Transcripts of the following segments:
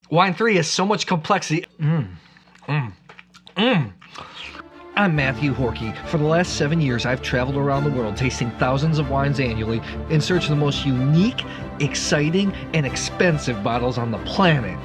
Wine 3 has so much complexity. I'm Matthew Horkey. For the last 7 years, I've traveled around the world tasting thousands of wines annually in search of the most unique, exciting, and expensive bottles on the planet.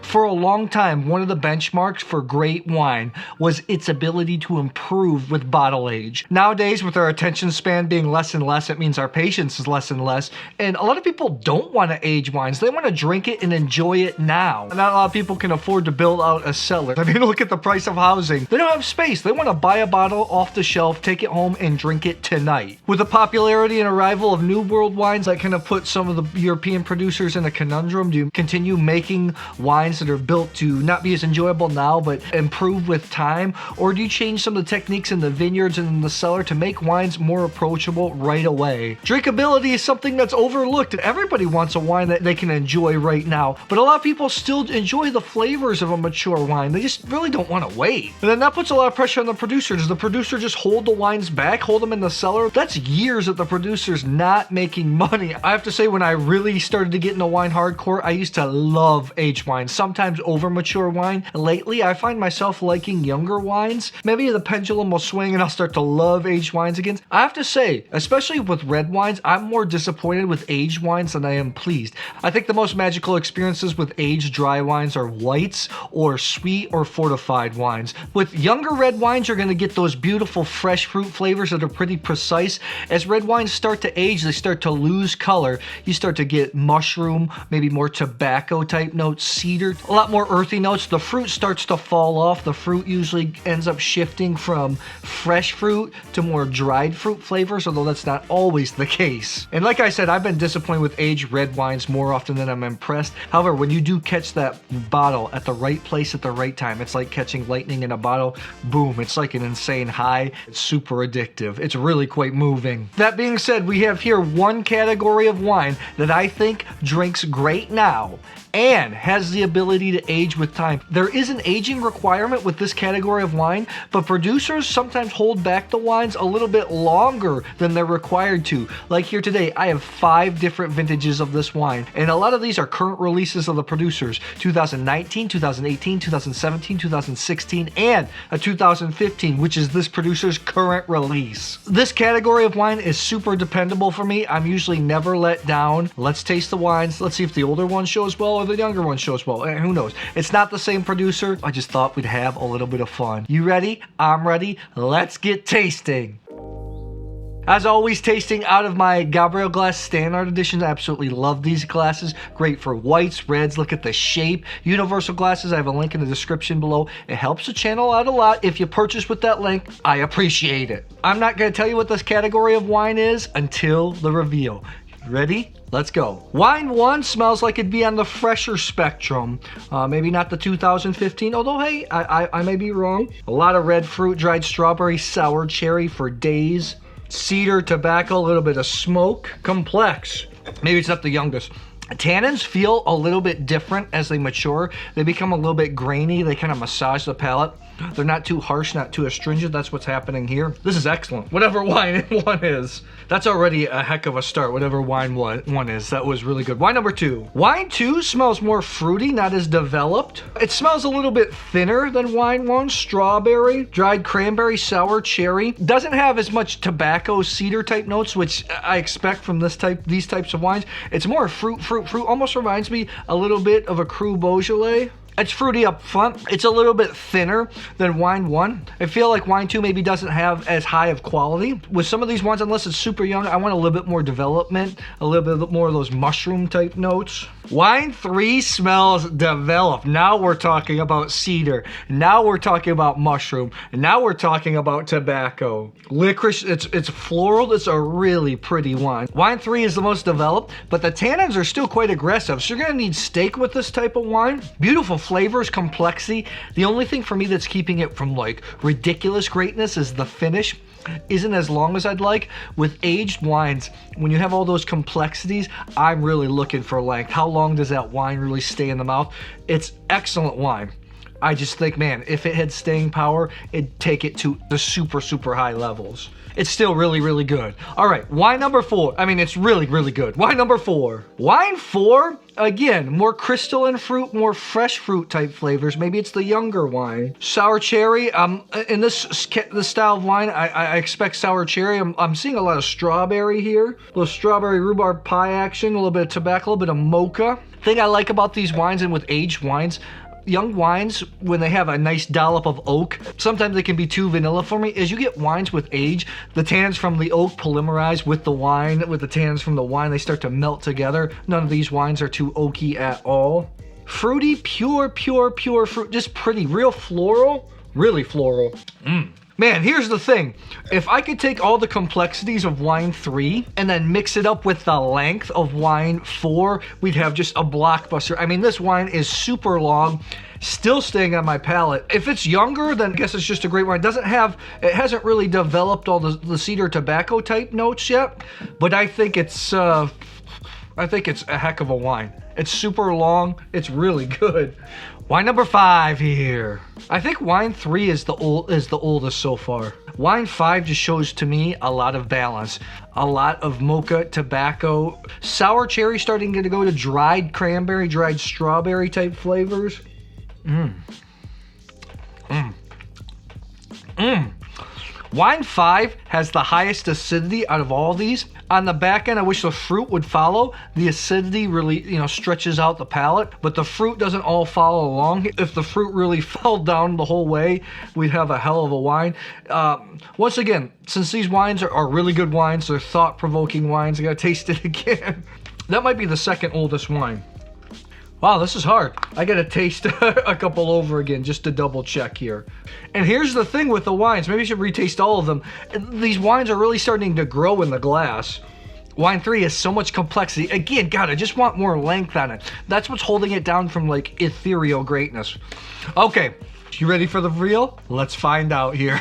For a long time, one of the benchmarks for great wine was its ability to improve with bottle age. Nowadays, with our attention span being less and less, it means our patience is less and less. And a lot of people don't want to age wines. They want to drink it and enjoy it now. Not a lot of people can afford to build out a cellar. I mean, look at the price of housing. They don't have space. They want to buy a bottle off the shelf, take it home, and drink it tonight. With the popularity and arrival of New World wines, that kind of put some of the European producers in a conundrum. Do you continue making wines that are built to not be as enjoyable now but improve with time, or do you change some of the techniques in the vineyards and in the cellar to make wines more approachable right away? Drinkability is something that's overlooked. Everybody wants a wine that they can enjoy right now, but a lot of people still enjoy the flavors of a mature wine. They just really don't want to wait. And then that puts a lot of pressure on the producer. Does the producer just hold the wines back, hold them in the cellar? That's years of the producer's not making money. I have to say, when I really started to get into wine hardcore, I used to love aged wines, sometimes over mature wine. Lately, I find myself liking younger wines. Maybe the pendulum will swing and I'll start to love aged wines again. I have to say, especially with red wines, I'm more disappointed with aged wines than I am pleased. I think the most magical experiences with aged dry wines are whites or sweet or fortified wines. With younger red wines, you're going to get those beautiful fresh fruit flavors that are pretty precise. As red wines start to age, they start to lose color. You start to get mushroom, maybe more tobacco type notes, cedar, a lot more earthy notes. The fruit starts to fall off. The fruit usually ends up shifting from fresh fruit to more dried fruit flavors, although that's not always the case. And like I said, I've been disappointed with aged red wines more often than I'm impressed. However, when you do catch that bottle at the right place at the right time, it's like catching lightning in a bottle. Boom, it's like an insane high. It's super addictive. It's really quite moving. That being said, we have here one category of wine that I think drinks great now and has the ability to age with time. There is an aging requirement with this category of wine, but producers sometimes hold back the wines a little bit longer than they're required to. Like here today, I have 5 different vintages of this wine, and a lot of these are current releases of the producers. 2019, 2018, 2017, 2016, and a 2015, which is this producer's current release. This category of wine is super dependable for me. I'm usually never let down. Let's taste the wines. Let's see if the older one shows well or the younger one shows well. Who knows? It's not the same producer. I just thought we'd have a little bit of fun. You ready? I'm ready. Let's get tasting. As always, tasting out of my Gabriel Glas Standart edition. I absolutely love these glasses. Great for whites, reds. Look at the shape. Universal glasses. I have a link in the description below. It helps the channel out a lot. If you purchase with that link, I appreciate it. I'm not going to tell you what this category of wine is until the reveal. Ready? Let's go. Wine 1 smells like it'd be on the fresher spectrum. Maybe not the 2015, although hey, I may be wrong. A lot of red fruit, dried strawberry, sour cherry for days. Cedar, tobacco, a little bit of smoke. Complex. Maybe it's not the youngest. Tannins feel a little bit different as they mature. They become a little bit grainy. They kind of massage the palate. They're not too harsh, not too astringent. That's what's happening here. This is excellent. Whatever wine 1 is. That's already a heck of a start, whatever wine 1 is. That was really good. Wine number 2. Wine 2 smells more fruity, not as developed. It smells a little bit thinner than wine 1. Strawberry, dried cranberry, sour cherry. Doesn't have as much tobacco, cedar type notes, which I expect from these types of wines. It's more fruit. Almost reminds me a little bit of a Cru Beaujolais. It's fruity up front. It's a little bit thinner than wine 1. I feel like wine 2 maybe doesn't have as high of quality. With some of these wines, unless it's super young, I want a little bit more development, a little bit more of those mushroom type notes. Wine 3 smells developed. Now we're talking about cedar. Now we're talking about mushroom. And now we're talking about tobacco. Licorice, it's floral. It's a really pretty wine. Wine 3 is the most developed, but the tannins are still quite aggressive. So you're gonna need steak with this type of wine. Beautiful flavors, complexity. The only thing for me that's keeping it from like ridiculous greatness is the finish. Isn't as long as I'd like. With aged wines, when you have all those complexities, I'm really looking for length. How long does that wine really stay in the mouth? It's excellent wine. I just think, man, if it had staying power, it'd take it to the super, super high levels. It's still really, really good. All right, wine number 4. I mean, it's really, really good. Wine number 4. Wine 4, again, more crystalline fruit, more fresh fruit type flavors. Maybe it's the younger wine. Sour cherry. In this style of wine, I expect sour cherry. I'm seeing a lot of strawberry here. A little strawberry rhubarb pie action, a little bit of tobacco, a little bit of mocha. Thing I like about these wines and with aged wines, young wines, when they have a nice dollop of oak, sometimes they can be too vanilla for me. As you get wines with age, the tannins from the oak polymerize with the wine, with the tannins from the wine, they start to melt together. None of these wines are too oaky at all. Fruity, pure fruit, just pretty, real floral, really floral. Man, here's the thing. If I could take all the complexities of wine 3 and then mix it up with the length of wine 4, we'd have just a blockbuster. I mean, this wine is super long, still staying on my palate. If it's younger, then I guess it's just a great wine. It hasn't really developed all the cedar tobacco type notes yet, but I think it's a heck of a wine. It's super long, it's really good. Wine number 5 here. I think wine 3 is the oldest so far. Wine 5 just shows to me a lot of balance. A lot of mocha, tobacco, sour cherry starting to go to dried cranberry, dried strawberry type flavors. Wine 5 has the highest acidity out of all these. On the back end, I wish the fruit would follow. The acidity really, stretches out the palate, but the fruit doesn't all follow along. If the fruit really fell down the whole way, we'd have a hell of a wine. Once again, since these wines are really good wines, they're thought-provoking wines, I gotta taste it again. That might be the second oldest wine. Wow, this is hard. I gotta taste a couple over again just to double check here. And here's the thing with the wines. Maybe I should retaste all of them. These wines are really starting to grow in the glass. Wine 3 has so much complexity. Again, God, I just want more length on it. That's what's holding it down from like ethereal greatness. Okay, you ready for the reveal? Let's find out here.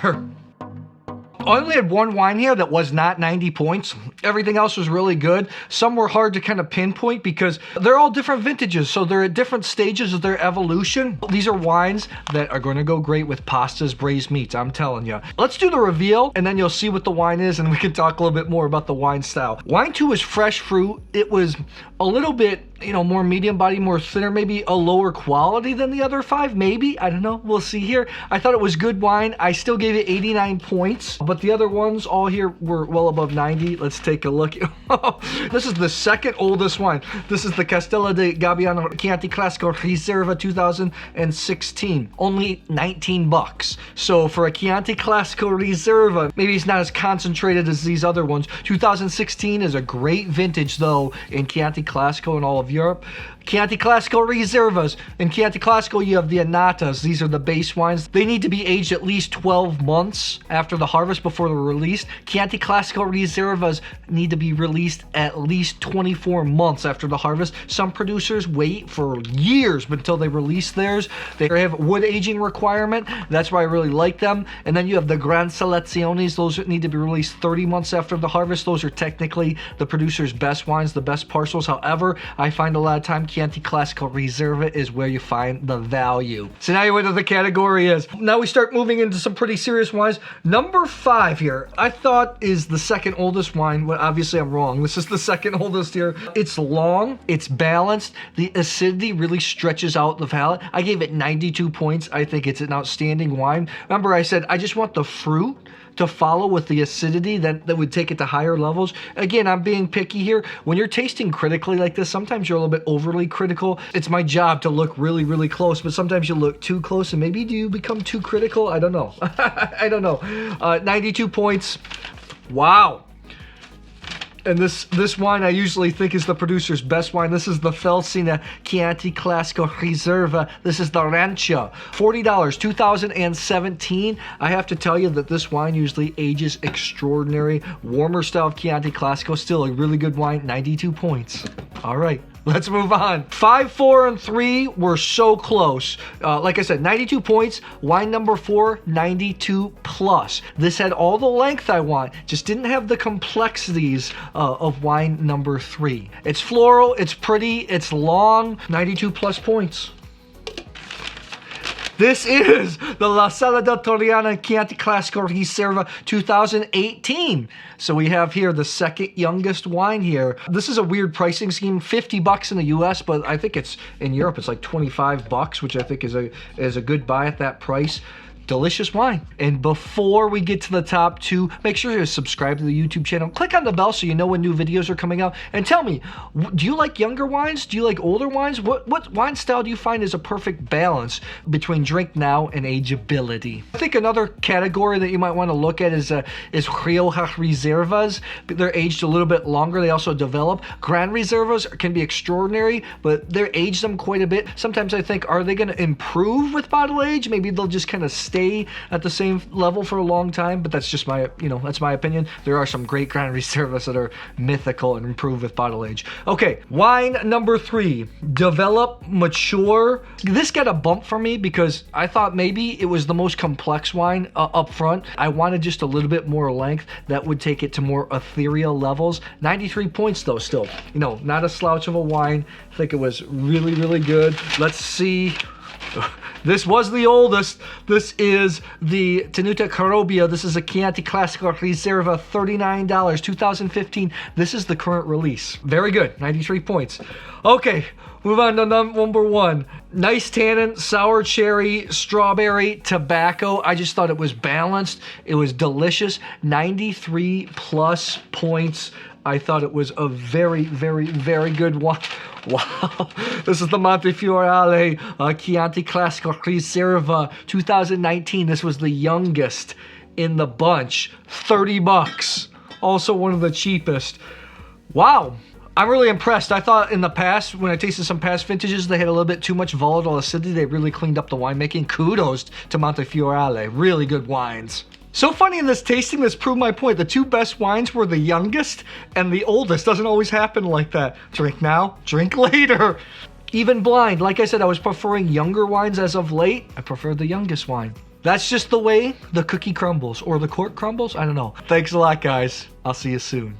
I only had one wine here that was not 90 points. Everything else was really good. Some were hard to kind of pinpoint because they're all different vintages, so they're at different stages of their evolution. These are wines that are going to go great with pastas, braised meats, I'm telling you. Let's do the reveal, and then you'll see what the wine is, and we can talk a little bit more about the wine style. Wine 2 is fresh fruit. It was a little bit, more medium body, more thinner, maybe a lower quality than the other 5, maybe. I don't know. We'll see here. I thought it was good wine. I still gave it 89 points, but the other ones all here were well above 90. Let's take a look. This is the second oldest wine. This is the Castello di Gabbiano Chianti Classico Riserva 2016. Only 19 bucks. So for a Chianti Classico Riserva, maybe it's not as concentrated as these other ones. 2016 is a great vintage though in Chianti Classico and all of Europe. Chianti Classico Riservas. In Chianti Classico, you have the Annatas. These are the base wines. They need to be aged at least 12 months after the harvest before they're released. Chianti Classico Riservas need to be released at least 24 months after the harvest. Some producers wait for years until they release theirs. They have a wood aging requirement. That's why I really like them. And then you have the Gran Seleziones. Those need to be released 30 months after the harvest. Those are technically the producer's best wines, the best parcels. However, I find a lot of time Chianti Classico Riserva is where you find the value. So now you know what the category is. Now we start moving into some pretty serious wines. Number 5 here, I thought is the second oldest wine, but obviously I'm wrong. This is the second oldest here. It's long, it's balanced, the acidity really stretches out the palate. I gave it 92 points. I think it's an outstanding wine. Remember I said I just want the fruit to follow with the acidity that would take it to higher levels. Again, I'm being picky here. When you're tasting critically like this, sometimes you're a little bit overly critical. It's my job to look really, really close, but sometimes you look too close and maybe do you become too critical? I don't know. I don't know. 92 points. Wow. And this wine I usually think is the producer's best wine. This is the Felsina Chianti Classico Riserva. This is the Rancia. $40, 2017. I have to tell you that this wine usually ages extraordinary. Warmer style of Chianti Classico. Still a really good wine. 92 points. All right. Let's move on. 5, 4, and 3 were so close. Like I said, 92 points. Wine number 4, 92 plus. This had all the length I want, just didn't have the complexities of wine number 3. It's floral, it's pretty, it's long, 92 plus points. This is the La Sala del Torriano Chianti Classico Riserva 2018. So we have here the second youngest wine here. This is a weird pricing scheme, $50 in the US, but I think it's in Europe, it's like $25, which I think is a good buy at that price. Delicious wine. And before we get to the top two, make sure you subscribe to the YouTube channel. Click on the bell so you know when new videos are coming out. And tell me, do you like younger wines? Do you like older wines? What wine style do you find is a perfect balance between drink now and ageability? I think another category that you might want to look at is Rioja Reservas. They're aged a little bit longer. They also develop. Gran Reservas can be extraordinary, but they're aged them quite a bit. Sometimes I think, are they going to improve with bottle age? Maybe they'll just kind of stay at the same level for a long time, but that's just my, that's my opinion. There are some great Gran Reservas that are mythical and improve with bottle age. Okay, wine number 3, develop, mature. This got a bump for me because I thought maybe it was the most complex wine up front. I wanted just a little bit more length that would take it to more ethereal levels. 93 points though, still, not a slouch of a wine. I think it was really, really good. Let's see. This was the oldest. This is the Tenuta Carobbio. This is a Chianti Classico Riserva, $39, 2015. This is the current release. Very good, 93 points. Okay, move on to number 1. Nice tannin, sour cherry, strawberry, tobacco. I just thought it was balanced. It was delicious. 93 plus points. I thought it was a very, very, very good one. Wow. This is the Montefioralle Chianti Classico Riserva 2019. This was the youngest in the bunch. $30. Also one of the cheapest. Wow. I'm really impressed. I thought in the past, when I tasted some past vintages, they had a little bit too much volatile acidity. They really cleaned up the winemaking. Kudos to Montefioralle. Really good wines. So funny in this tasting, this proved my point. The two best wines were the youngest and the oldest. Doesn't always happen like that. Drink now, drink later. Even blind, like I said, I was preferring younger wines as of late. I prefer the youngest wine. That's just the way the cookie crumbles, or the cork crumbles. I don't know. Thanks a lot, guys. I'll see you soon.